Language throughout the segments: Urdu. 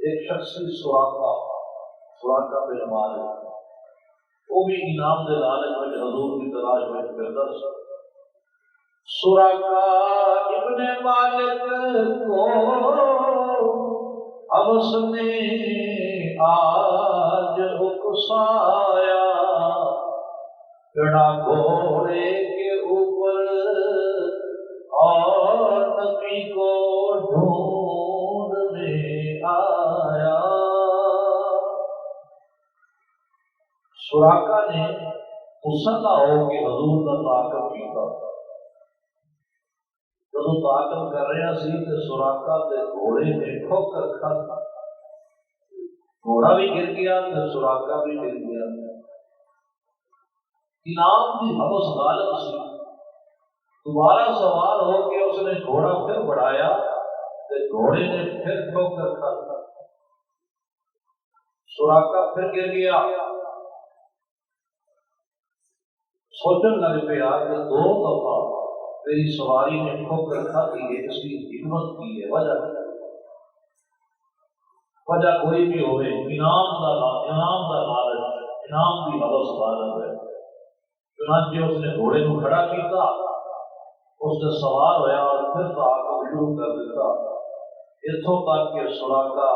ایک شخصی سراقہ بن مالک وہ بھی انعام دے لالچ میں حضور کی تلاش میں پھردا سی۔ سراقہ ابن مالک کو حوث نے آج اکسایا، چڑھا گھوڑے کے اوپر اور نبی کو ڈھونڈنے آیا۔ سراقہ نے مسلح ہو کے حضور کا تعاقب کیا۔ جب تعاقب کر رہا سی تو سراقہ کے گھوڑے نے ٹھوکر کھا، گھوڑا بھی گر گیا تو سراقہ بھی گر گیا۔ انعام کی حوث غالب سی، دوبارہ سوار ہو کے اس نے گھوڑا پھر بڑھایا تو گھوڑے نے پھر ٹھوکر کھا، سراقہ پھر گر گیا۔ سوچنے لگ پیا کہ دو دفعہ میری سواری نے ٹھوکر کھا دی ہے، اس کی حکمت کی ہے، وجہ کوئی بھی ہوئے، انعام دا لالچ، انعام کی حوث غالب ہے۔ چنانچہ اس نے گھوڑے کو کھڑا کیتا، اس نے سوار ہویا اور پھر تعاقب شروع کر دیتا، اتھوں تک کہ سراقہ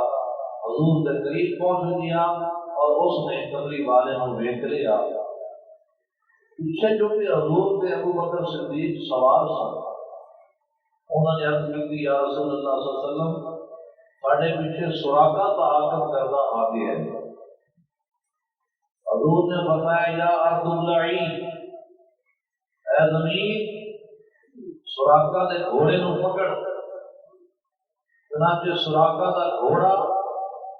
حضور کے قریب پہنچ گیا اور اس نے کملی والے کو ویکھ لیا۔ پیچھے جو کہ حضور کے ابو بکر صدیق سوار سن، انہوں نے عرض کی یا رسول اللہ صلی اللہ علیہ وسلم ساڑھے پیچھے سراقہ تعاقب کرنا آگے ہے۔ حضور نے فرمایا یا ارض اللعین، اے زمین سراقہ دے گھوڑے نو پکڑ۔ چنانچہ سراقہ دا گھوڑا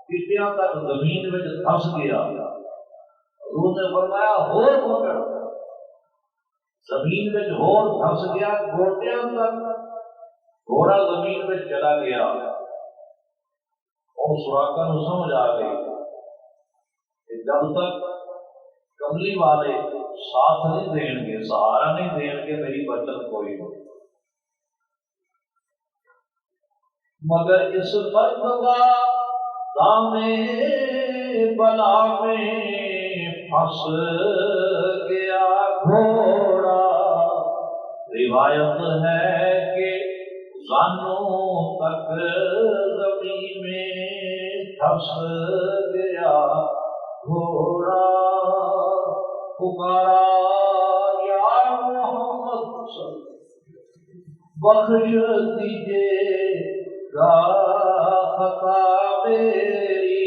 پٹیاں تک زمین میں دھس گیا۔ حضور نے فرمایا ہور پکڑ، زمین میں ہور دھس گیا، گوٹیاں تک گھوڑا زمین میں چلا گیا۔ اور سراقہ نو سمجھ آ گئی کہ جب تک کملی والے ساتھ نہیں دین گے، سہارا نہیں دین گے، میری بچت کوئی نہیں۔ مگر اس مرتبہ دامے بلا میں پھنس گیا گھوڑا، روایت ہے کہ زانوں تک زمین میں پھنس گیا گھوڑا۔ پکارا یا محمد بخش دیجئے گا خطا میری،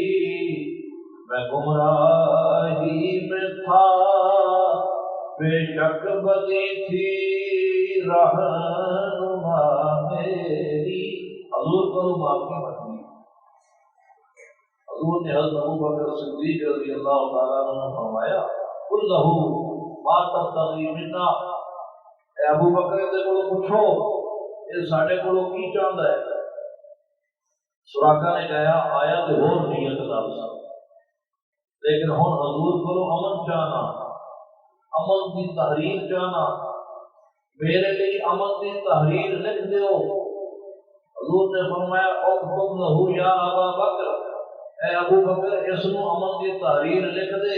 میں گمراہی میں تھا، بے شک بدی تھی رہنما میری۔ حضور کو معافی مانگی۔ حضور نے حضرت ابو بکر صدیق رضی اللہ تعالیٰ عنہ فرمایا قل لہو ما تبتغی منا، اے ابو بکر دے کولوں پوچھو یہ ساڈے کولوں کی چاہندا ہے۔ سراقہ نے کہا آیا تو ہور نیت نال سی، لیکن ہن حضور کولوں امن چاہنا، امن کی تحریر چاہنا، میرے لیے امن کی تحریر لکھ دیو۔ حضور نے فرمایا اکتب لہو یا ابا بکر، اے ابو بکر اس نو امن کی تحریر لکھ دے۔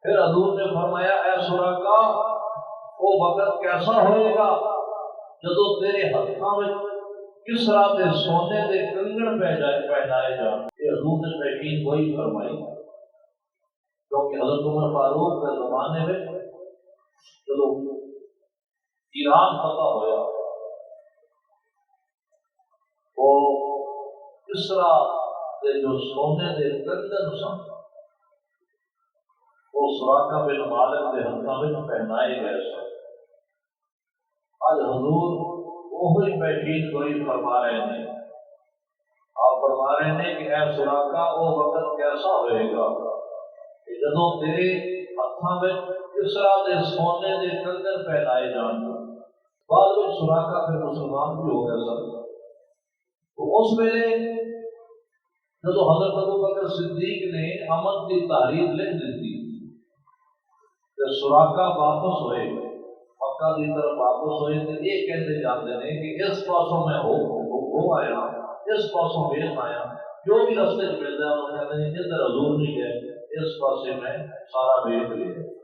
پھر حضور نے فرمایا اے سراقہ وہ وقت کیسا ہوئے گا جدو تیرے ہاتھوں میں کسرا دے سونے دے کنگن پہنائے جان۔ یہ حضور نے پیشین وہی فرمائی، کیونکہ حضرت عمر فاروق کے زمانے میں جدو ایران فتح ہوا وہ کسرا دے جو سونے دے کنگن سن وہ سراقہ بن مالک کے ہاتھوں میں پہنائے گئے سن۔ آج حضور وہی پیشین گوئی فرما رہے ہیں، آپ فرما رہے ہیں کہ اے سراقہ وہ وقت کیسا ہوئے گا کہ جدوں تیرے ہاتھوں میں کسرا دے سونے دے کنگن پہنائے جان گے۔ بعد میں سراقہ پھر مسلمان بھی ہو گئے سن، تو اس ویلے جدو حضرت ابو بکر صدیق نے امن کی تحریر لکھ دی تو سراقہ واپس ہوئے، مکہ کی طرف واپس ہوئے تو یہ کہتے جاتے ہیں کہ اس پاسوں میں ہو آیا اس پاسوں ویخ آیا، جو بھی رستے چ ملتا ہے انہوں کہتے ہیں ادھر حضور نہیں گئے، اس پاسے میں سارا ویخ لیا۔